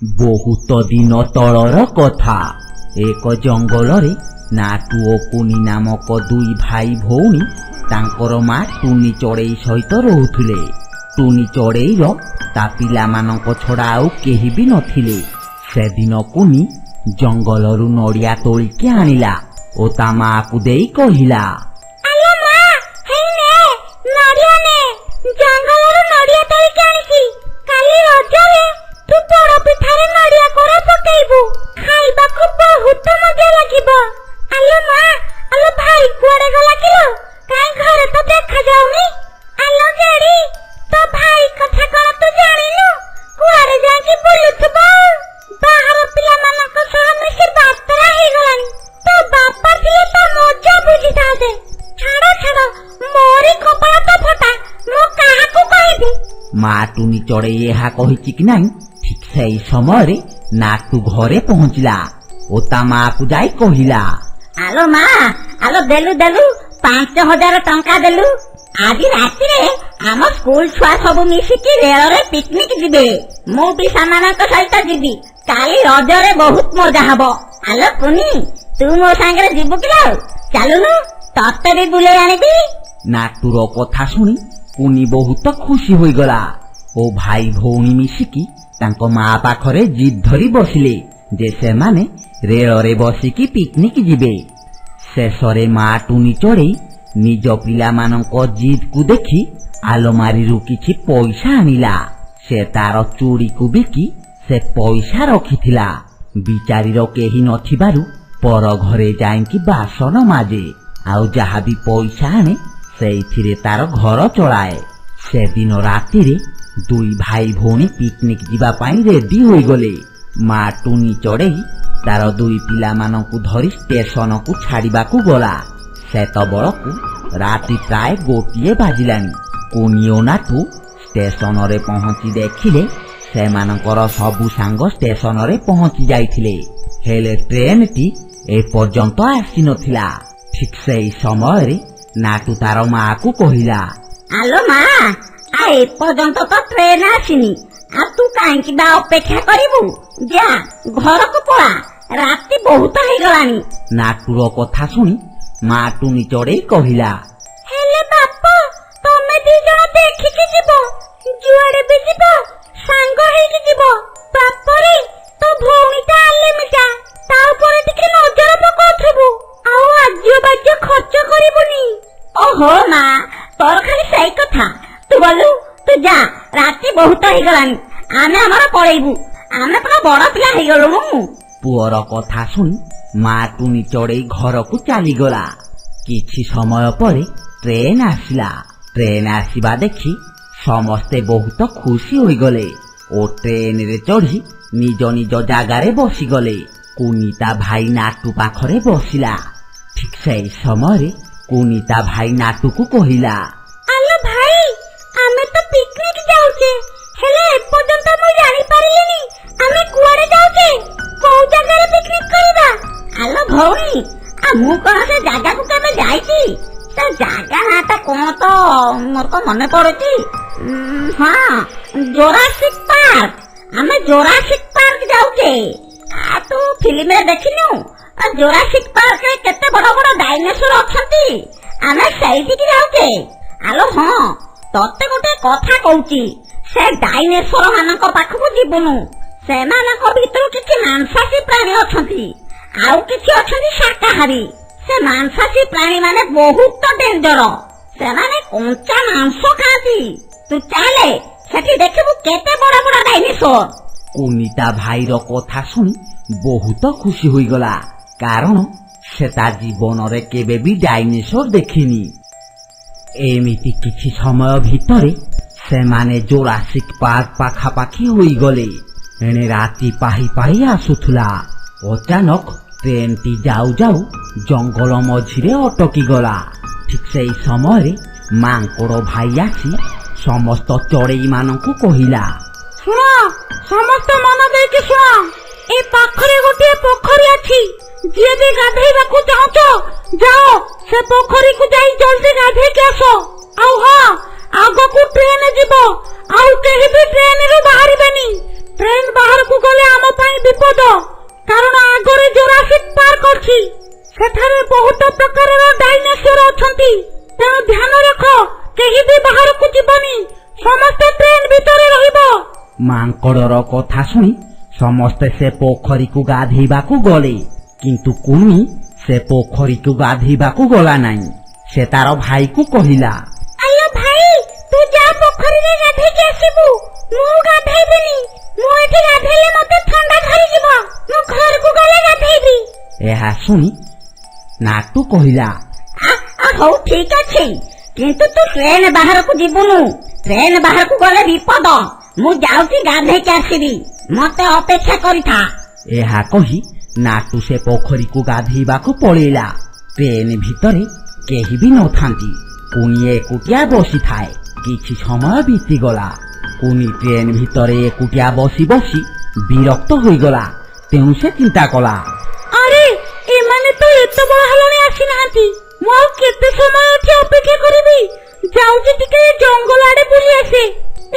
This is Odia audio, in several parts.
ବହୁତ ଦିନ ତଳର କଥା। ଏକ ଜଙ୍ଗଲରେ ନାଟୁ ଓ କୁନି ନାମକ ଦୁଇ ଭାଇ ଭଉଣୀ ତାଙ୍କର ମା ଟୁନି ଚଢ଼େଇ ସହିତ ରହୁଥିଲେ। ଟୁନି ଚଢ଼େଇର ତା ପିଲାମାନଙ୍କ ଛଡ଼ା ଆଉ କେହି ବି ନଥିଲେ। ସେଦିନ କୁନି ଜଙ୍ଗଲରୁ ନଡ଼ିଆ ତୋଳିକି ଆଣିଲା ଓ ତା ମାକୁ ଦେଇ କହିଲା, ମା ଟୁନି ଚଢ଼େଇ ଏହା କହିଛି କି ନାଇଁ, ଠିକ୍ ସେଇ ସମୟରେ ନାଟୁ ଘରେ ପହଞ୍ଚିଲା ଓ ତା ମାକୁ ଯାଇ କହିଲା, ଆଲୋ ମା, ଆଲୋ ଦେଲୁ 5,000 ଟଙ୍କା ଦେଲୁ। ଆଜି ରାତିରେ ଆମ ସ୍କୁଲ ଛୁଆ ସବୁ ମିଶିକି ରେଳରେ ପିକନିକ ଯିବେ। ମୁଁ ବି ସେମାନଙ୍କ ସହିତ ଯିବି। କାଲି ରଜରେ ବହୁତ ମଜା ହବ। ଆଲୋ କୁନି, ତୁ ମୋ ସାଙ୍ଗରେ ଯିବୁ କି? ଚାଲୁନୁ, ତତେ ବି ବୁଲେଇ ଆଣିବି। ନାଟୁର କଥା ଶୁଣି କୁନି ବହୁତ ଖୁସି ହୋଇଗଲା ଓ ଭାଇ ଭଉଣୀ ମିଶିକି ତାଙ୍କ ମା ପାଖରେ ଜିଦ୍ ଧରି ବସିଲେ ଯେ ସେମାନେ ରେଳରେ ବସିକି ପିକନିକ ଯିବେ। ଶେଷରେ ମା ଟୁନି ଚଢ଼େଇ ନିଜ ପିଲାମାନଙ୍କ ଜିଦକୁ ଦେଖି ଆଲମାରିରୁ କିଛି ପଇସା ଆଣିଲା। ସେ ତାର ଚୁଡ଼ିକୁ ବିକି ସେ ପଇସା ରଖିଥିଲା। ବିଚାରୀର କେହି ନଥିବାରୁ ପର ଘରେ ଯାଇକି ବାସନ ମାଜେ ଆଉ ଯାହାବି ପଇସା ଆଣେ ସେଇଥିରେ ତାର ଘର ଚଳାଏ। ସେଦିନ ରାତିରେ ଦୁଇ ଭାଇ ଭଉଣୀ ପିକନିକ ଯିବା ପାଇଁ ରେଡି ହୋଇଗଲେ। ମା ଟୁନି ଚଢ଼େଇ ତାର ଦୁଇ ପିଲାମାନଙ୍କୁ ଧରି ଷ୍ଟେସନକୁ ଛାଡ଼ିବାକୁ ଗଲା। ସେତେବେଳକୁ ରାତି ପ୍ରାୟ 1 ବାଜିଲାଣି। କୁନି ଓ ନାଟୁ ଷ୍ଟେସନରେ ପହଞ୍ଚି ଦେଖିଲେ ସେମାନଙ୍କର ସବୁ ସାଙ୍ଗ ଷ୍ଟେସନରେ ପହଞ୍ଚି ଯାଇଥିଲେ, ହେଲେ ଟ୍ରେନଟି ଏପର୍ଯ୍ୟନ୍ତ ଆସିନଥିଲା। ଠିକ୍ ସେଇ ସମୟରେ ନାଟୁ ତାର ମାକୁ କହିଲା, ଆଲୋ ମା, ଏପର୍ଯ୍ୟନ୍ତ ତ ଟ୍ରେନ ଆସିନି। ଆଉ ତୁ କାହିଁକି ବା ଅପେକ୍ଷା କରିବୁ? ଯା ଘରକୁ ପଳା, ରାତି ବହୁତ ହେଇଗଲାଣି। ନାଟୁର କଥା ଶୁଣି ମା ଟୁନି ଚଢ଼େଇ କହିଲା, ହେଲେ ବାପ, ତମେ 2 ଜଣ ଦେଖିକି ଯିବ। ଯୁଆଡେ ବି ଯିବ ସାଙ୍ଗ ହେଇକି ଯିବ। ବାପରେ, ତୋ ଭଉଣୀଟା ଆଲେମିଟା, ତା ଉପରେ ଟିକେ ନଜର ପକଉଥିବୁ। ଆଉ ଆଜ୍ୟ ବାଜ୍ୟ ଖର୍ଚ୍ଚ କରିବୁନି। ଓହୋ ମା, ତୋର ଖାଲି ସେଇ କଥା। ତୁ ଗଲୁ, ତୁ ଯା, ରାତି ବହୁତ ହେଇଗଲାଣି। ଆମେ ଆମର ପଳେଇବୁ। ଆମେ ପୁରା ବଡ ପିଲା ହେଇଗଲୁଣୁ। ପୁଅର କଥା ଶୁଣି ମା ଟୁନି ଚଢ଼େଇ ଘରକୁ ଚାଲିଗଲା। କିଛି ସମୟ ପରେ ଟ୍ରେନ ଆସିଲା। ଟ୍ରେନ ଆସିବା ଦେଖି ସମସ୍ତେ ବହୁତ ଖୁସି ହୋଇଗଲେ ଓ ଟ୍ରେନରେ ଚଢ଼ି ନିଜ ନିଜ ଜାଗାରେ ବସିଗଲେ। କୁନି ତା ଭାଇ ନାଟୁ ପାଖରେ ବସିଲା। ଠିକ୍ ସେଇ ସମୟରେ କୁନି ତା ଭାଇ ନାଟୁକୁ କହିଲା, ଆଲୋ ଭାଇ, ଆମେ ତ ପିକନିକ ଯାଉଛେ, ହେଲେ ଏପର୍ଯ୍ୟନ୍ତ ମୁଁ ଜାଣିପାରିଲିନି ଆମେ କୁଆଡେ ଯାଉଛେ, କୋଉ ଜାଗାରେ ପିକନିକ କରିବା। ଆଲୋ ଭଉଣୀ, ମୁଁ କଣ ସେ ଜାଗାକୁ କେବେ ଯାଇଛି? ସେ ଜାଗା ନାଁଟା କଣ ତ ମୋର ତ ମନେ ପଡୁଛି। ହଁ, ଜୋରାସିକ ପାର୍କ। ଆମେ ଜୋରାସିକ ପାର୍କ ଯାଉଛେ। ତୁ ଫିଲ୍ମରେ ଦେଖିନୁ ଜୋରାସିକ ପାର୍କରେ କେତେ ବଡ ବଡ ଡାଇନୋସର ଅଛନ୍ତି? ଆମେ ସେଇଠିକି ଯାଉଛେ। ଆଲୋ ହଁ, ତତେ ଗୋଟେ କଥା କହୁଛି, ସେ ଡାଇନୋସର ମାନଙ୍କ ପାଖକୁ ଯିବୁନୁ। ସେମାନଙ୍କ ଭିତରୁ କିଛି ମାଂସାଶୀ ପ୍ରାଣୀ ଅଛନ୍ତି, ଆଉ କିଛି ଅଛନ୍ତି ଶାକାହାରୀ। ସେ ମାଂସାଶୀ ପ୍ରାଣୀ ମାନେ ବହୁତ ଡେଞ୍ଜର। ସେମାନେ କଞ୍ଚା ମାଂସ ଖାଆନ୍ତି। ତୁ ଚାଲେ, ସେଠି ଦେଖିବୁ କେତେ ବଡ ବଡ ଡାଇନୋସର। କୁନି ତା ଭାଇର କଥା ଶୁଣି ବହୁତ ଖୁସି ହୋଇଗଲା, କାରଣ ସେ ତା ଜୀବନରେ କେବେ ବି ଡାଇନୋସର ଦେଖିନି। ଏମିତି କିଛି ସମୟ ଭିତରେ ସେମାନେ ଜୋରାସିକ ପାର୍କ ପାଖାପାଖି ହୋଇଗଲେ। ଏଣେ ରାତି ପାହି ପାହି ଆସୁଥିଲା। ଅଚାନକ ଟ୍ରେନଟି ଯାଉ ଯାଉ ଜଙ୍ଗଲ ମଝିରେ ଅଟକିଗଲା। ଠିକ୍ ସେଇ ସମୟରେ ମାଙ୍କଡ ଭାଇ ଆସି ସମସ୍ତ ଚଢ଼େଇ ମାନଙ୍କୁ କହିଲା, ଶୁଣ, ସମସ୍ତେ ମନ ଦେଇକି ଶୁଣ। ଏ ପାଖରେ ଗୋଟିଏ ପୋଖରୀ ଅଛି। ଯିଏ ବି ଗାଧେଇବାକୁ ଚାହୁଁଛ ଯାଅ, ସେ ପୋଖରୀକୁ ଯାଇ ଜଲ୍ଦି ଗାଧେଇକି ଆସ। ଆଉ ହଁ, ଆଗକୁ ଟ୍ରେନ ଯିବ, ଆଉ କେହି ବି ଟ୍ରେନରୁ ବାହାରିବେନି। ଟ୍ରେନ ବାହାରକୁ ଗଲେ ମାଙ୍କଡର କଥା ଶୁଣି ସମସ୍ତେ ସେ ପୋଖରୀକୁ ଗାଧେଇବାକୁ ଗଲେ, କିନ୍ତୁ କୁନି ସେ ପୋଖରୀକୁ ଗାଧେଇବାକୁ ଗଲା ନାହିଁ। ସେ ତାର ଭାଇକୁ କହିଲା, ଆଲୋ ଭାଇ, ତୁ ଯା ପୋଖରୀରେ ଗାଧେଇକି ଆସିବୁ, ମୁଁ ଗାଧେଇବିନି। ମୁଁ ଏଠି ଗାଧେଇଲେ ମତେ ଥଣ୍ଡା ଧରିଯିବ, ମୁଁ ଘରକୁ ଗଲେ ଗାଧେଇବି। ଏହା ଶୁଣି ନାଟୁ କହିଲା, ହଉ ଠିକ ଅଛି, କିନ୍ତୁ ତୁ ଟ୍ରେନ ବାହାରକୁ ଯିବୁନୁ। ଟ୍ରେନ ବାହାରକୁ ଗଲେ ବିପଦ। ମୁଁ ଯାଉଛି ଗାଧେଇକି ଆସିବି, ମତେ ଅପେକ୍ଷା କରିଥା। ଏହା କହି ନାଟୁ ସେ ପୋଖରୀକୁ ଗାଧେଇବାକୁ ପଳେଇଲା। ଟ୍ରେନ ଭିତରେ କେହି ବି ନଥାନ୍ତି। କୁନି ଏକୁଟିଆ ବସିଥାଏ। କିଛି ସମୟ ବିତିଗଲା। କୁନି ଟ୍ରେନ ଭିତରେ ଏକୁଟିଆ ବସି ବସି ବିରକ୍ତ ହୋଇଗଲା। ତେଣୁ ସେ ଚିନ୍ତା କଲା, ଆରେ ଏମାନେ ତ ଏତେ ବଡ ହେଲାଣି ଆସିନାହାନ୍ତି। ମୁଁ ଆଉ କେତେ ସମୟ ଏଠି ଅପେକ୍ଷା କରିବି? ଯାଉଛି ଟିକେ ଏ ଜଙ୍ଗଲ ଆଡେ ବୁଲି ଆସେ।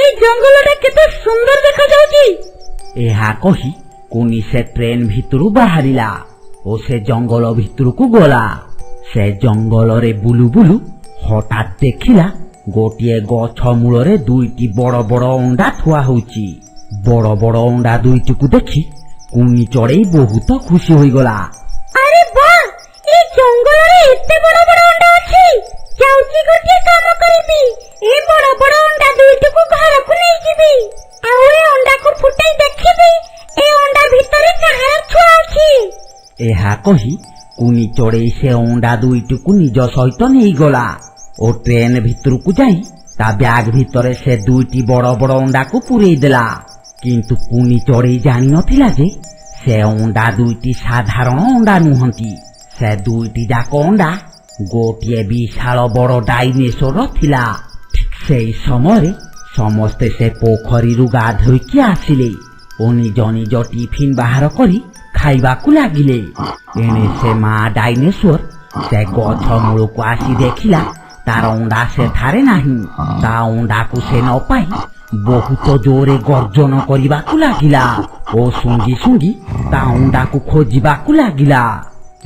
ଏଇ ଜଙ୍ଗଲଟା କେତେ ସୁନ୍ଦର ଦେଖାଯାଉଛି। ଏହା କହି କୁନି ସେ ଟ୍ରେନ ଭିତରୁ ବାହାରିଲା ଓ ସେ ଜଙ୍ଗଲ ଭିତରକୁ ଗଲା। ସେ ଜଙ୍ଗଲରେ ବୁଲୁ ବୁଲୁ ହଠାତ୍ ଦେଖିଲା ଗୋଟିଏ ଗଛ ମୂଳରେ ଦୁଇଟି ବଡ ବଡ ଅଣ୍ଡା ଥୁଆ ହୋଇଛି। ବଡ ବଡ ଅଣ୍ଡା ଦୁଇଟିକୁ ଦେଖି କୁନି ଚଢେଇ ବହୁତ ଖୁସି ହୋଇଗଲା। ଆରେ ବାଃ, ଏ ଜଙ୍ଗଲରେ ଏତେ ବଡ ବଡ ଅଣ୍ଡା ଅଛି। ଯାଉଛି ଗୋଟିଏ କାମ କରିବି, ଏ ବଡ ବଡ ଅଣ୍ଡା ଦୁଇଟିକୁ ଘରକୁ ନେଇଯିବି। ଆଉ ଏ ଅଣ୍ଡାକୁ ଫୁଟେଇ ଦେଖିବି ଏ ଅଣ୍ଡା ଭିତରେ କାହାର ଛୁଆ ଅଛି। ଏହା କହି କୁନି ଚଢେଇ ସେ ଅଣ୍ଡା ଦୁଇଟିକୁ ନିଜ ସହିତ ନେଇଗଲା ଓ ଟ୍ରେନ ଭିତରକୁ ଯାଇ ତା ବ୍ୟାଗ ଭିତରେ ସେ ଦୁଇଟି ବଡ ବଡ ଅଣ୍ଡାକୁ ପୂରେଇ ଦେଲା। କିନ୍ତୁ କୁନି ଚଢେଇ ଜାଣିନଥିଲା ଯେ ସେ ଅଣ୍ଡା ଦୁଇଟି ସାଧାରଣ ଅଣ୍ଡା ନୁହନ୍ତି। ସେ ଦୁଇଟି ଯାକ ଅଣ୍ଡା ଗୋଟିଏ ବିଶାଳ ବଡ ଡାଇନେସୋର ଥିଲା। ଠିକ୍ ସେଇ ସମୟରେ ସମସ୍ତେ ସେ ପୋଖରୀରୁ ଗାଧୋଇକି ଆସିଲେ ଓ ନିଜ ନିଜ ଟିଫିନ ବାହାର କରି ଖାଇବାକୁ ଲାଗିଲେ। ଏଣେ ସେ ମା ଡାଇନେସୋର ସେ ଗଛ ମୂଳକୁ ଆସି ଦେଖିଲା ତାର ଅଣ୍ଡା ସେଠାରେ ନାହିଁ। ତା ଅଣ୍ଡାକୁ ସେ ନ ପାଇ ବହୁତ ଜୋରେ ଗର୍ଜନ କରିବାକୁ ଲାଗିଲା ଓ ଶୁଙ୍ଗି ଶୁଙ୍ଗି ତା ଅଣ୍ଡାକୁ ଖୋଜିବାକୁ ଲାଗିଲା।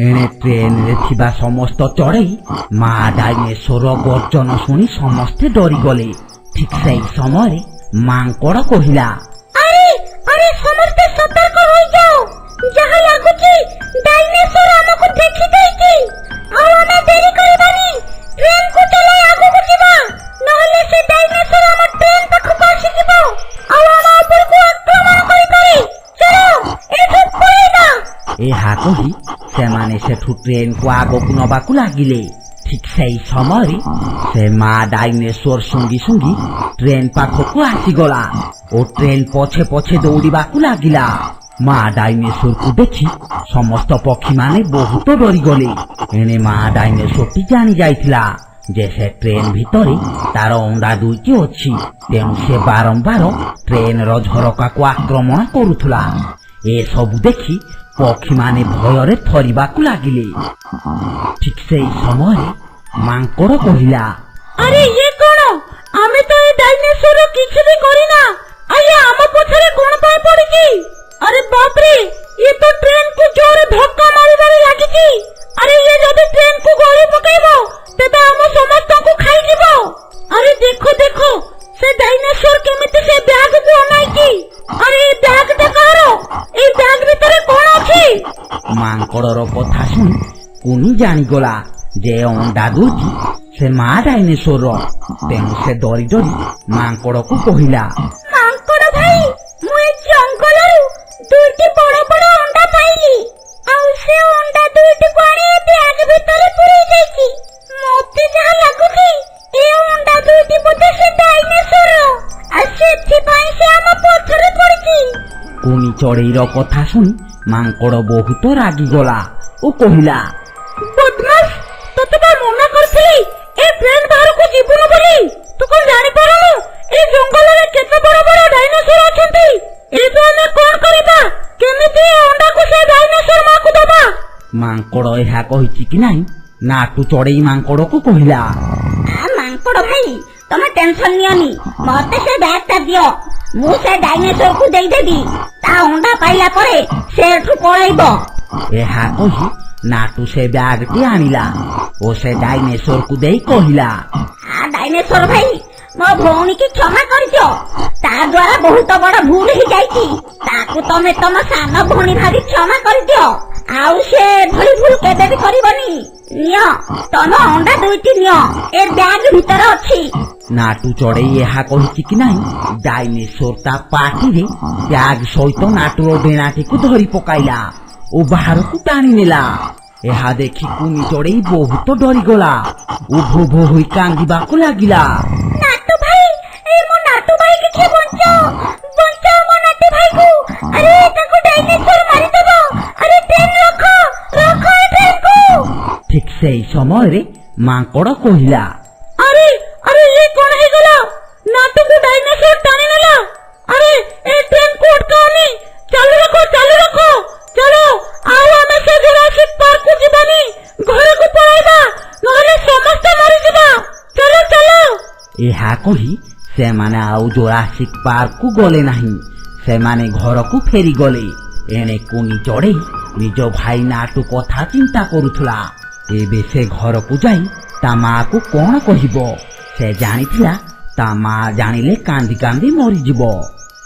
ଏଣେ ଟ୍ରେନରେ ଥିବା ସମସ୍ତ ଚଢେଇ ମା ଡାଇନେସୋର ଗର୍ଜନ ଶୁଣି ସମସ୍ତେ ଡରିଗଲେ। ଠିକ୍ ସେଇ ସମୟରେ ମାଙ୍କଡ କହିଲା, ଆରେ ଆରେ ସମସ୍ତେ ସତର୍କ ହୋଇଯାଅ। ଯାହା ଲାଗୁଛି ଡାଇନେସୋର ଆମକୁ ଦେଖିଦେଇଛି। ଆଉ ଆମେ ଡେରି କରିବାନି, ଟ୍ରେନକୁ ଚଲାଇ ଆଗକୁ ଯିବା, ନହେଲେ ସେ ଡାଇନେସୋର ଆମ ଟ୍ରେନ ପାଖକୁ ଆସିଯିବ ଆଉ ଆମ ଉପରକୁ ଆକ୍ରମଣ କରି ଚାଲ ଏଠୁ ପଳେଇବା। ଏହା କହି ସେମାନେ ସେଠୁ ଟ୍ରେନକୁ ଆଗକୁ ନବାକୁ ଲାଗିଲେ। ଠିକ୍ ସେଇ ସମୟରେ ସେ ମା ଡାଇନେସୋର ଶୁଙ୍ଗି ଶୁଙ୍ଗି ଟ୍ରେନ ପାଖକୁ ଆସିଗଲା ଓ ଟ୍ରେନ ପଛେ ପଛେ ଦୌଡ଼ିବାକୁ ଲାଗିଲା। ମା ଡାଇନେସୋରକୁ ଦେଖି ସମସ୍ତ ପକ୍ଷୀମାନେ ବହୁତ ଡରିଗଲେ। ଏଣେ ମା ଡାଇନେସୋରଟି ଜାଣି ଯାଇଥିଲା ଯେ ସେ ଟ୍ରେନ ଭିତରେ ତାର ଅଣ୍ଡା ଦୁଇଟି ଅଛି। ତେଣୁ ସେ ବାରମ୍ବାର ଟ୍ରେନର ଝରକାକୁ ଆକ୍ରମଣ କରୁଥିଲା। ଏସବୁ ଦେଖି ପକ୍ଷୀମାନେ ଭୟରେ ଥରିବାକୁ ଲାଗିଲେ। ଠିକ୍ ସେଇ ସମୟରେ ମାଙ୍କଡ କହିଲା, ଆରେ ଇଏ କଣ? ଆମେ ତ ଏ ଡାଇନେସୋର କିଛି ବି କରିନା। ଆରେ ଆମ ପଛରେ କଣ ପାଇଁ ପଡିଛି? ଆରେ ବାପରେ, ଇଏ ତ ଟ୍ରେନକୁ ଜୋରେ ଧକ୍କା ମାରିବାରେ ଲାଗିଛି। ଆରେ ଇଏ ଯଦି ଟ୍ରେନକୁ ଗଳି ପକେଇବ ତେବେ ଆମ ସମସ୍ତଙ୍କୁ ଖାଇଯିବ। ଆରେ ଦେଖ ଦେଖ, ସେ ଡାଇନେସୋର କେମିତି ସେ ବ୍ୟାଗକୁ ଅନାଇଛି। ଆରେ ଏ ବ୍ୟାଗଟା କାହାର? ଏଇ ବ୍ୟାଗ ଭିତରେ କଣ ଅଛି? ମାଙ୍କଡର କଥା ଶୁଣି କୁନି ଜାଣିଗଲା ଯେ ଅଣ୍ଡା ଦୁଇଟି ସେ ମା ଡାଇନେସୋରର। ତେଣୁ ସେ ଡରି ଡରି ମାଙ୍କଡକୁ କହିଲା, ମାଙ୍କଡ ଭାଇ, ମୁଁ ଏ ଜଙ୍ଗଲରୁ ଦୁଇଟି ବଡ ବଡ ଅଣ୍ଡା ପାଇଲି। ଆଉ ସେ ଅଣ୍ଡା ଦୁଇଟିକୁ ଆଣି ଏ ବ୍ୟାଗ ଭିତରେ ପୁରେଇ ଦେଇଛି। ମତେ ଯାହା ଲାଗୁଛି ଏ ଅଣ୍ଡା ଦୁଇଟି ବୋଧେ ସେ ଡାଇନେସୋର, ଆଉ ସେଥିପାଇଁ ସେ ଆମ ପଛରେ ପଡିଛି। କୁନି ଚଢେଇର କଥା ଶୁଣି ମାଙ୍କଡ ବହୁତ ରାଗିଗଲା ଓ କହିଲା, ବଦମାସ, ତତେ ବା ମନା କରିଥିଲି ଏ ଟ୍ରେନ ବାହାରକୁ ଯିବୁନି ବୋଲି। ତୁ କଣ ଜାଣିପାରୁନୁ ଏ ଜଙ୍ଗଲରେ କେତେ ବଡ ବଡ ଡାଇନୋସର ଅଛନ୍ତି? ଏବେ ଆମେ କଣ କରିବା? କେମିତି ଏ ଅଣ୍ଡାକୁ ସେ ଡାଇନୋସର ମାକୁ ଦବା? ମାଙ୍କଡ ଏହା କହିଛି କି ନାହିଁ ନାଟୁ ଚଢେଇ ମାଙ୍କଡକୁ କହିଲା, ମାଙ୍କଡ ଭାଇ, ତମେ ଟେନସନ ନିଅନି, ମତେ ସେ ବ୍ୟାଗଟା ଦିଅ। ମୁଁ ସେ ଡାଇନୋସରକୁ ଦେଇଦେବି। ତା ଅଣ୍ଡା ପାଇଲା ପରେ ସେ ଏଠୁ ପଳେଇବ। ଏହା କହି ନାଟୁ ସେ ବ୍ୟାଗଟି ଆଣିଲା ଓ ସେ ଡାଇନେସୋରକୁ ଦେଇ କହିଲା, ଡାଇନୋସର ଭାଇ, ମୋ ଭଉଣୀକି କ୍ଷମା କରିଦିଅ। ତା ଦ୍ୱାରା ବହୁତ ବଡ ଭୁଲ ହେଇଯାଇଛି। ତାକୁ ତମେ ତମ ସାନ ଭଉଣୀ ଭାବି କ୍ଷମା କରିଦିଅ। ଆଉ ସେ ଭଳି ଭୁଲ କେବେ ବି କରିବନି। ନିଅ ତମ ଅଣ୍ଡା ଦୁଇଟି ନିଅ, ଏ ବ୍ୟାଗ ଭିତରେ ଅଛି। ନାଟୁ ଚଢେଇ ଏହା କହିଛି କି ନାହିଁ, ଡାଇନେସୋର ତା ପାଟିରେ ବ୍ୟାଗ ସହିତ ନାଟୁର ଡେଣାଟିକୁ ଧରି ପକାଇଲା ଓ ବାହାରକୁ ଟାଣି ନେଲା। ଏହା ଦେଖି କୁନି ଚଢେଇ ବହୁତ ଡରିଗଲା ଓ ଭୋ ଭୋ ହୋଇ କାନ୍ଦିବାକୁ ଲାଗିଲା। ନାଟୁ ଭାଇ, ମୋ ନାଟୁ ଭାଇ କିଛି ବଞ୍ଚାଅ, ବଞ୍ଚାଅ ମୋ ନାଟୁ ଭାଇକୁ। ଆରେ ତାକୁ ଡାଇନେସର ମାରିଦେବ। ଆରେ ଟ୍ରେନ ରଖ, ରଖ ଏ ଟ୍ରେନକୁ। ଠିକ୍ ସେଇ ସମୟରେ ମାଙ୍କଡ କହିଲା, ଆରେ ଆରେ ଇଏ କଣ ହେଇଗଲା? ନାଟୁକୁ ଡାଇନେସର ଟାଣି ନେଲା। ଆରେ ଏ ଟ୍ରେନକୁ ଅଟକାଅନି, ଚାଲୁ ରଖ, ଚାଲୁ ରଖ, ଚାଲ। ଆଉ ଆମେ ସେ ଜୁରାସିକ ପାର୍କକୁ ଯିବାନି, ଘରକୁ ପଳାଇବା, ନହେଲେ ସମସ୍ତେ ମରିଯିବା। ଚାଲ ଚାଲ। ଏହା କହି ସେମାନେ ଆଉ ଜୁରାସିକ ପାର୍କକୁ ଗଲେ ନାହିଁ। ସେମାନେ ଘରକୁ ଫେରିଗଲେ। ଏଣେ କୁନି ଚଢେଇ ନିଜ ଭାଇ ନାଟୁ କଥା ଚିନ୍ତା କରୁଥିଲା। ଏବେ ସେ ଘରକୁ ଯାଇ ତା ମାକୁ କଣ କହିବ? ସେ ଜାଣିଥିଲା ତା ମା ଜାଣିଲେ କାନ୍ଦି କାନ୍ଦି ମରିଯିବ।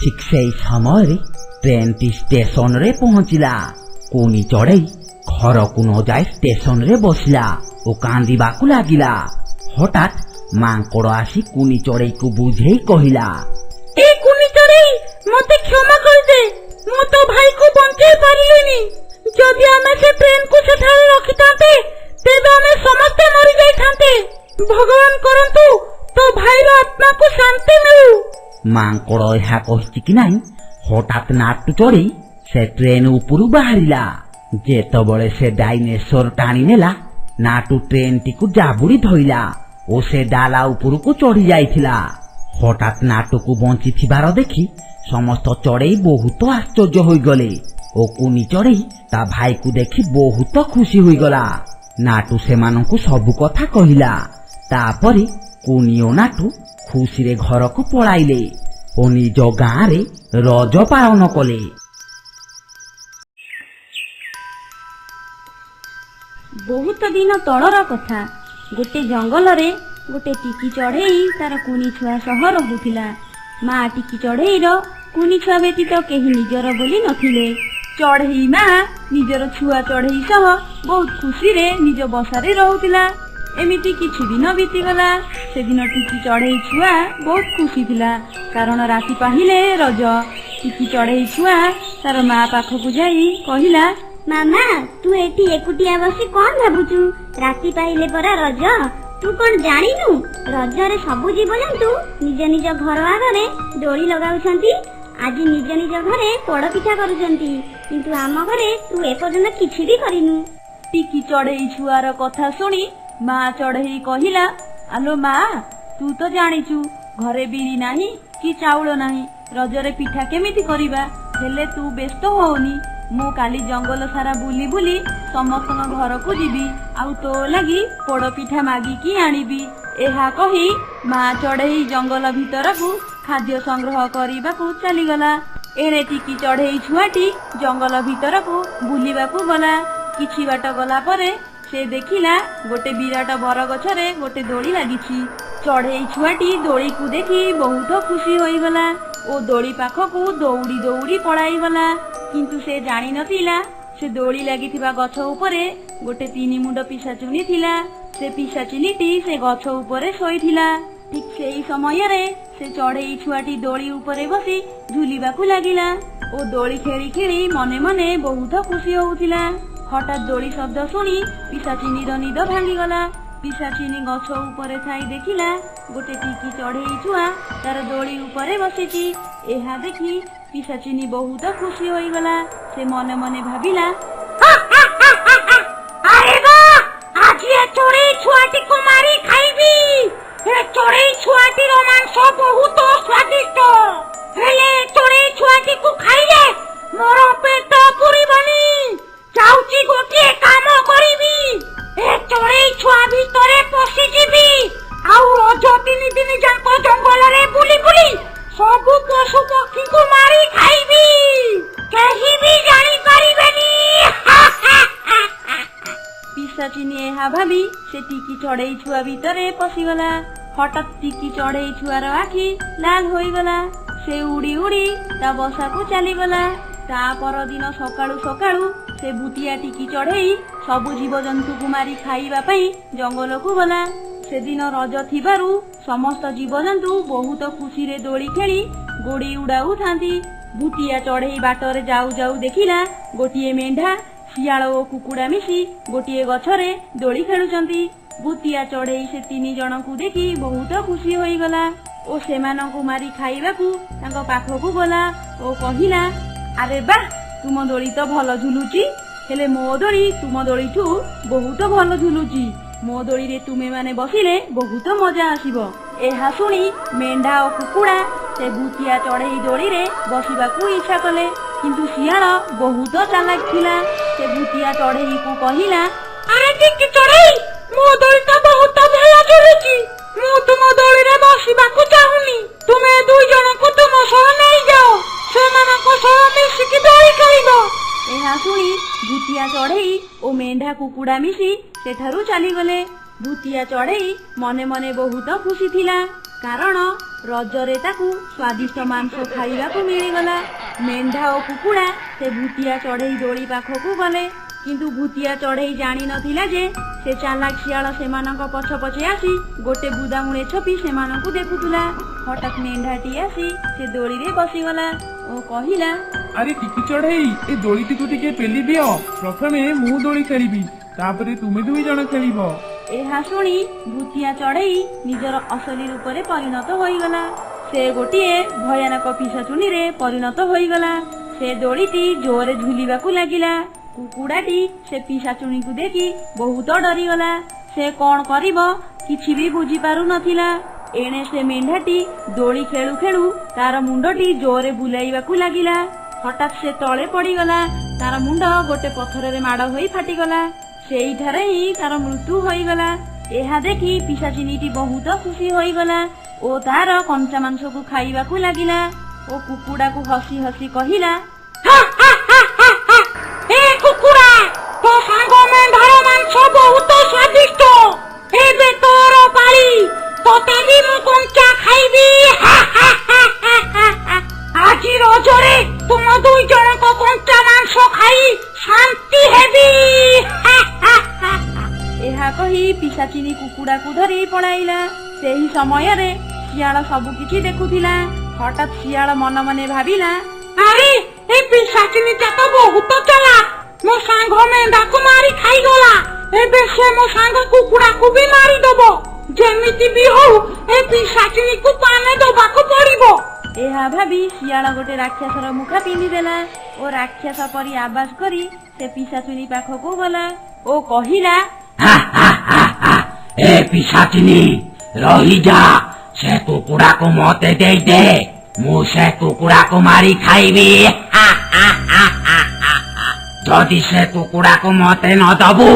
ଠିକ୍ ସେଇ ସମୟରେ ଟ୍ରେନଟି ଷ୍ଟେସନରେ ପହଞ୍ଚିଲା। କୁନି ଚଢେଇ ଘରକୁ ନ ଯାଇ ଷ୍ଟେସନରେ ବସିଲା ଓ କାନ୍ଦିବାକୁ ଲାଗିଲା। ହଠାତ୍ ମାଙ୍କଡ ଆସି କୁନି ଚଢେଇକୁ ବୁଝେଇ କହିଲା, ଏ କୁନି ଚଢେଇ, ମତେ କ୍ଷମା କରିଦେ। ମୁଁ ତୋ ଭାଇକୁ ବଞ୍ଚେଇ ପାରିଲିନି। ଯଦି ଆମେ ସେ ଟ୍ରେନକୁ ସେଠାରେ ରଖିଥାନ୍ତେ, ତେବେ ଆମେ ସମସ୍ତେ ମରି ଯାଇଥାନ୍ତେ। ଭଗବାନ କରନ୍ତୁ ତୋ ଭାଇର ଆତ୍ମାକୁ ଶାନ୍ତି ମିଳୁ। ମାଙ୍କଡ ଏହା କହିଛି କି ନାହିଁ, ହଠାତ୍ ନାଟୁ ଚଢେଇ ସେ ଟ୍ରେନ ଉପରୁ ବାହାରିଲା। ଯେତେବେଳେ ସେ ଡାଇନେସର ଟାଣି ନେଲା, ନାଟୁ ଟ୍ରେନଟିକୁ ଜାବୁଡି ଧଇଲା ଓ ସେ ଡାଲା ଉପରକୁ ଚଢି ଯାଇଥିଲା। ହଠାତ୍ ନାଟୁକୁ ବଞ୍ଚିଥିବାର ଦେଖି ସମସ୍ତ ଚଢେଇ ବହୁତ ଆଶ୍ଚର୍ଯ୍ୟ ହୋଇଗଲେ ଓ କୁନି ଚଢେଇ ତା ଭାଇକୁ ଦେଖି ବହୁତ ଖୁସି ହୋଇଗଲା। ନାଟୁ ସେମାନଙ୍କୁ ସବୁ କଥା କହିଲା। ତାପରେ କୁନି ଓ ନାଟୁ ଖୁସିରେ ଘରକୁ ପଳାଇଲେ ଓ ନିଜ ଗାଁରେ ରଜ ପାଳନ କଲେ। ବହୁତ ଦିନ ତଳର କଥା। ଗୋଟେ ଜଙ୍ଗଲରେ ଗୋଟେ ଟିକି ଚଢେଇ ତାର କୁନି ଛୁଆ ସହ ରହୁଥିଲା। ମା ଟିକି ଚଢେଇର କୁନି ଛୁଆ ବ୍ୟତୀତ କେହି ନିଜର ବୋଲି ନଥିଲେ। ଚଢେଇ ମା ନିଜର ଛୁଆ ଚଢେଇ ସହ ବହୁତ ଖୁସିରେ ନିଜ ବସାରେ ରହୁଥିଲା। ଏମିତି କିଛି ଦିନ ବିତିଗଲା। ସେଦିନ ଟିକି ଚଢେଇ ଛୁଆ ବହୁତ ଖୁସି ଥିଲା, କାରଣ ରାତି ପାହିଲେ ରଜ। ଟିକି ଚଢେଇ ଛୁଆ ତାର ମା ପାଖକୁ ଯାଇ କହିଲା, ମାମା, ତୁ ଏଠି ଏକୁଟିଆ ବସି କଣ ଭାବୁଛୁ? ରାତି ପାଇଲେ ପରା ରଜ। ତୁ କଣ ଜାଣିନୁ? ରଜରେ ସବୁ ଜୀବଜନ୍ତୁ ନିଜ ନିଜ ଘର ଆଗରେ ଦୋଳି ଲଗାଉଛନ୍ତି। ଆଜି ନିଜ ନିଜ ଘରେ ପୋଡପିଠା କରୁଛନ୍ତି, କିନ୍ତୁ ଆମ ଘରେ ତୁ ଏପର୍ଯ୍ୟନ୍ତ କିଛି ବି କରିନୁ। ଟିକି ଚଢେଇ ଛୁଆର କଥା ଶୁଣି ମା ଚଢେଇ କହିଲା, ଆଲୋ ମା, ତୁ ତ ଜାଣିଛୁ ଘରେ ବିରି ନାହିଁ କି ଚାଉଳ ନାହିଁ, ରଜରେ ପିଠା କେମିତି କରିବା? ହେଲେ ତୁ ବ୍ୟସ୍ତ ହୋନି, ମୁଁ କାଲି ଜଙ୍ଗଲ ସାରା ବୁଲି ବୁଲି ସମସ୍ତଙ୍କ ଘରକୁ ଯିବି, ଆଉ ତୋ ଲାଗି ପୋଡପିଠା ମାଗିକି ଆଣିବି। ଏହା କହି ମା ଚଢେଇ ଜଙ୍ଗଲ ଭିତରକୁ ଖାଦ୍ୟ ସଂଗ୍ରହ କରିବାକୁ ଚାଲିଗଲା। ଏଣେ ଟିକି ଚଢେଇ ଛୁଆଟି ଜଙ୍ଗଲ ଭିତରକୁ ବୁଲିବାକୁ ଗଲା। କିଛି ବାଟ ଗଲା ପରେ ସେ ଦେଖିଲା ଗୋଟେ ବିରାଟ ବରଗଛରେ ଗୋଟେ ଦୋଳି ଲାଗିଛି। ଚଢେଇ ଛୁଆଟି ଦୋଳିକୁ ଦେଖି ବହୁତ ଖୁସି ହୋଇଗଲା ଓ ଦୋଳି ପାଖକୁ ଦୌଡ଼ି ଦୌଡ଼ି ପଳାଇଗଲା। କିନ୍ତୁ ସେ ଜାଣିନଥିଲା ସେ ଦୋଳି ଲାଗିଥିବା ଗଛ ଉପରେ ଗୋଟେ 3 ମୁଣ୍ଡ ପିଶାଚୁନି ଥିଲା। ସେ ପିଶାଚିନିଟି ସେ ଗଛ ଉପରେ ଶୋଇଥିଲା। ଠିକ୍ ସେଇ ସମୟରେ ସେ ଚଢେଇ ଛୁଆଟି ଦୋଳି ଉପରେ ବସି ଝୁଲିବାକୁ ଲାଗିଲା ଓ ଦୋଳି ଖେଳି ଖେଳି ମନେ ମନେ ବହୁତ ଖୁସି ହଉଥିଲା। ହଠାତ୍ ଦୋଳି ଶବ୍ଦ ଶୁଣି ପିଶାଚିନିର ନିଦ ଭାଙ୍ଗିଗଲା। ପିଶାଚିନି ଗଛ ଉପରେ ଥାଇ ଦେଖିଲା ଗୋଟେ ଟିକି ଚଢେଇ ଛୁଆ ତାର ଦୋଳି ଉପରେ ବସିଛି। ଏହା ଦେଖି ପିଶାଚିନି ବହୁତ ଖୁସି ହୋଇଗଲା। ସେ ମନେ ମନେ ଭାବିଲା, ଆରେ ବାଃ, ଆଜି ଏ ଚଢେଇ ଛୁଆଟିକୁ ମାରି ଖାଇବି। ଏ ଚଢେଇ ଛୁଆଟିର ମାଂସ ବହୁତ ସ୍ୱାଦିଷ୍ଟ। ହେଲେ ଚଢେଇ ଛୁଆଟିକୁ ଖାଇଲେ ମୋର ପେଟ ପୁରିବନି। ଯାଉଛି ଗୋଟିଏ କାମ କରିବି, ଏ ଚଢେଇ ଛୁଆ ଭିତରେ ପଶିଯିବି ଆଉ ରଜ 3 ଦିନ ଯାକ ଜଙ୍ଗଲରେ ବୁଲି ବୁଲି ସବୁ ପଶୁ ପକ୍ଷୀଙ୍କୁ ମାରି ଖାଇବି, କେହି ବି ଜାଣିପାରିବେନି। ପିଶାଚିନି ଏହା ଭାବି ସେ ଟିକି ଚଢେଇ ଛୁଆ ଭିତରେ ପଶିଗଲା। হঠাৎ ଟିକି ଚଢେଇ ଛୁଆର ଆଖି ଲାଲ ହୋଇଗଲା। ସେ ଉଡି ଉଡି ତା ବସାକୁ ଚାଲିଗଲା। ତା ପରଦିନ ସକାଳୁ ସକାଳୁ ସେ ଭୂତିଆ ଟିକି ଚଢେଇ ସବୁ ଜୀବଜନ୍ତୁକୁ ମାରି ଖାଇବା ପାଇଁ ଜଙ୍ଗଲକୁ ଗଲା। ସେଦିନ ରଜ ଥିବାରୁ ସମସ୍ତ ଜୀବଜନ୍ତୁ ବହୁତ ଖୁସିରେ ଦୋଳି ଖେଳି ଗୋଡ଼ି ଉଡାଉଥାନ୍ତି। ଭୂତିଆ ଚଢେଇ ବାଟରେ ଯାଉ ଯାଉ ଦେଖିଲା ଗୋଟିଏ ମେଣ୍ଢା, ଶିଆଳ ଓ କୁକୁଡ଼ା ମିଶି ଗୋଟିଏ ଗଛରେ ଦୋଳି ଖେଳୁଛନ୍ତି। ଭୂତିଆ ଚଢେଇ ସେ 3 ଜଣଙ୍କୁ ଦେଖି ବହୁତ ଖୁସି ହୋଇଗଲା ଓ ସେମାନଙ୍କୁ ମାରି ଖାଇବାକୁ ତାଙ୍କ ପାଖକୁ ଗଲା ଓ କହିଲା, ଆରେ ବା, ତୁମ ଦୋଳି ତ ଭଲ ଝୁଲୁଛି, ହେଲେ ମୋ ଦୋଳି ତୁମ ଦୋଳିଠୁ ବହୁତ ଭଲ ଝୁଲୁଛି। ମୋ ଦୋଳିରେ ତୁମେ ମାନେ ବସିଲେ ବହୁତ ମଜା ଆସିବ। ଏହା ଶୁଣି ମେଣ୍ଢା ଓ କୁକୁଡ଼ା ସେ ଭୂତିଆ ଚଢେଇ ଦୋଳିରେ ବସିବାକୁ ଇଚ୍ଛା କଲେ, କିନ୍ତୁ ଶିଆଳ ବହୁତ ଚାଲାକ ଥିଲା। ସେ ଭୂତିଆ ଚଢେଇକୁ କହିଲା, ଆରେ ଟିକି ଚଢେଇ, ମୋ ଦୋଳି ତ ବହୁତ ଭଲ ଝୁଲୁଛି, ମୁଁ ତୁମ ଦୋଳିରେ ବସିବାକୁ ଚାହୁଁନି। ତୁମେ 2 ଜଣଙ୍କୁ ତୁମ ସହ ନେଇଯାଅ, ସେମାନଙ୍କ ସହ ମିଶିକି ଦୋଳି ଖେଳିବ। ଏହା ଶୁଣି ଭୂତିଆ ଚଢେଇ ଓ ମେଣ୍ଢା କୁକୁଡ଼ା ମିଶି ସେଠାରୁ ଚାଲିଗଲେ। ଭୂତିଆ ଚଢେଇ ମନେ ମନେ ବହୁତ ଖୁସି ଥିଲା, କାରଣ ରଜରେ ତାକୁ ସ୍ୱାଦିଷ୍ଟ ମାଂସ ଖାଇବାକୁ ମିଳିଗଲା। ମେଣ୍ଢା ଓ କୁକୁଡ଼ା ସେ ଭୂତିଆ ଚଢେଇ ଦୋଳି ପାଖକୁ ଗଲେ, କିନ୍ତୁ ଭୂତିଆ ଚଢେଇ ଜାଣିନଥିଲା ଯେ ସେ ଚାଲାକ ଶିଆଳ ସେମାନଙ୍କ ପଛ ପଛେ ଆସି ଗୋଟେ ବୁଦାମୂଳେ ଛପି ସେମାନଙ୍କୁ ଦେଖୁଥିଲା। ହଠାତ୍ ମେଣ୍ଢାଟି ଆସି ସେ ଦୋଳିରେ ବସିଗଲା ଓ କହିଲା, ଆରେ ଟିକି ଚଢେଇ, ଏ ଦୋଳିଟିକୁ ଟିକେ ପେଲି ଦିଅ। ପ୍ରଥମେ ମୁଁ ଦୋଳି ଖେଳିବି, ତାପରେ ତୁମେ 2 ଜଣ ଖେଳିବ। ଏହା ଶୁଣି ଭୂତିଆ ଚଢେଇ ନିଜର ଅସଲି ରୂପରେ ପରିଣତ ହୋଇଗଲା। ସେ ଗୋଟିଏ ଭୟାନକ ପିଶାଚୁନିରେ ପରିଣତ ହୋଇଗଲା। ସେ ଦୋଳିଟି ଜୋରରେ ଝୁଲିବାକୁ ଲାଗିଲା। କୁକୁଡ଼ାଟି ସେ ପିଶାଚୁଣିକୁ ଦେଖି ବହୁତ ଡରିଗଲା। ସେ କଣ କରିବ କିଛି ବି ବୁଝିପାରୁ ନଥିଲା। ଏଣେ ସେ ମେଣ୍ଢାଟି ଦୋଳି ଖେଳୁ ଖେଳୁ ତାର ମୁଣ୍ଡଟି ଜୋରରେ ବୁଲାଇବାକୁ ଲାଗିଲା। ହଠାତ୍ ସେ ତଳେ ପଡିଗଲା। ତାର ମୁଣ୍ଡ ଗୋଟେ ପଥରରେ ମାଡ଼ ହୋଇ ଫାଟିଗଲା। ସେଇଠାରେ ହିଁ ତାର ମୃତ୍ୟୁ ହୋଇଗଲା। ଏହା ଦେଖି ପିଶାଚିନୀଟି ବହୁତ ଖୁସି ହୋଇଗଲା ଓ ତାର କଞ୍ଚା ମାଂସକୁ ଖାଇବାକୁ ଲାଗିଲା ଓ କୁକୁଡ଼ାକୁ ହସି ହସି କହିଲା, ଏ କୁକୁଡ଼ା, ତୋ ସାଙ୍ଗ ମେଣ୍ଢାର ମାଂସ ବହୁତ ସ୍ୱାଦିଷ୍ଟ। ଏବେ ତୋର ପାଳି, ତୋତେ ବି ମୁଁ କଞ୍ଚା ଖାଇବି। ଆଜି ରଜରେ ତୁମ 2 ଜଣଙ୍କ କଞ୍ଚା ମାଂସ ଖାଇ ଶାନ୍ତି ହେବି। ଏହା କହି ପିଶାଚିନୀ କୁକୁଡ଼ାକୁ ଧରି ପଳାଇଲା। ସେହି ସମୟରେ ଶିଆଳ ସବୁ କିଛି ଦେଖୁଥିଲା। ହଠାତ୍ ଶିଆଳ ମନ ମନେ ଭାବିଲା, ଆରେ ଏ ପିଶାଚିନୀଟା ତ ବହୁତ ଚାଲାକ। ମୋ ସାଙ୍ଗ ମେଣ୍ଢାକୁ ମାରି ଖାଇଗଲା, ଏବେ ସେ ମୋ ସାଙ୍ଗ କୁକୁଡ଼ାକୁ ବି ମାରିଦବ। ଯେମିତି ବି ହଉ ଏ ପିଶାଚିନୀକୁ ପାନେ ଦବାକୁ ପଡିବ। ଏହା ଭାବି ଶିଆଳ ଗୋଟେ ରାକ୍ଷସର ମୁଖା ପିନ୍ଧିଦେଲା ଓ ରାକ୍ଷସ ପରି ଆବାଜ କରି ସେ ପିଶାଚିନୀ ପାଖକୁ ଗଲା ଓ କହିଲା, ଏ ପିଶାଚିନୀ, ରହିଯା, ସେ କୁକୁଡ଼ାକୁ ମତେ ଦେଇଦେ, ମୁଁ ସେ କୁକୁଡ଼ାକୁ ମାରି ଖାଇବି। ଯଦି ସେ କୁକୁଡ଼ାକୁ ମତେ ନ ଦବୁ,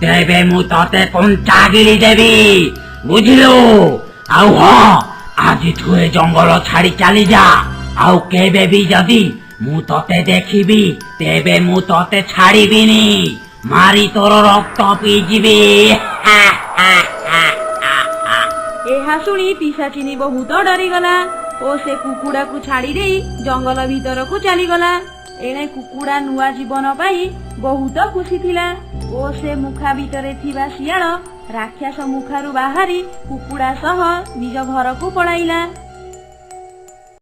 ତେବେ ମୁଁ ତତେ କଞ୍ଚା ଗିଳି ଦେବି, ବୁଝିଲୁ? ଆଉ ହଁ, ଆଜିଠୁ ଏ ଜଙ୍ଗଲ ଛାଡି ଚାଲିଯା। ଆଉ କେବେ ବି ଯଦି ମୁଁ ତତେ ଦେଖିବି, ତେବେ ମୁଁ ତତେ ଛାଡିବିନି, ମାରି ତୋର ରକ୍ତ ପିଇଯିବି। ଏହା ଶୁଣି ପିଶାଚିନୀ ବହୁତ ଡରିଗଲା ଓ ସେ କୁକୁଡ଼ାକୁ ଛାଡ଼ି ଦେଇ ଜଙ୍ଗଲ ଭିତରକୁ ଚାଲିଗଲା। ଏଣେ କୁକୁଡ଼ା ନୂଆ ଜୀବନ ପାଇଁ ବହୁତ ଖୁସି ଥିଲା ଓ ସେ ମୁଖା ଭିତରେ ଥିବା ଶିଆଳ ରାକ୍ଷସ ମୁଖାରୁ ବାହାରି କୁକୁଡ଼ା ସହ ନିଜ ଘରକୁ ପଳାଇଲା।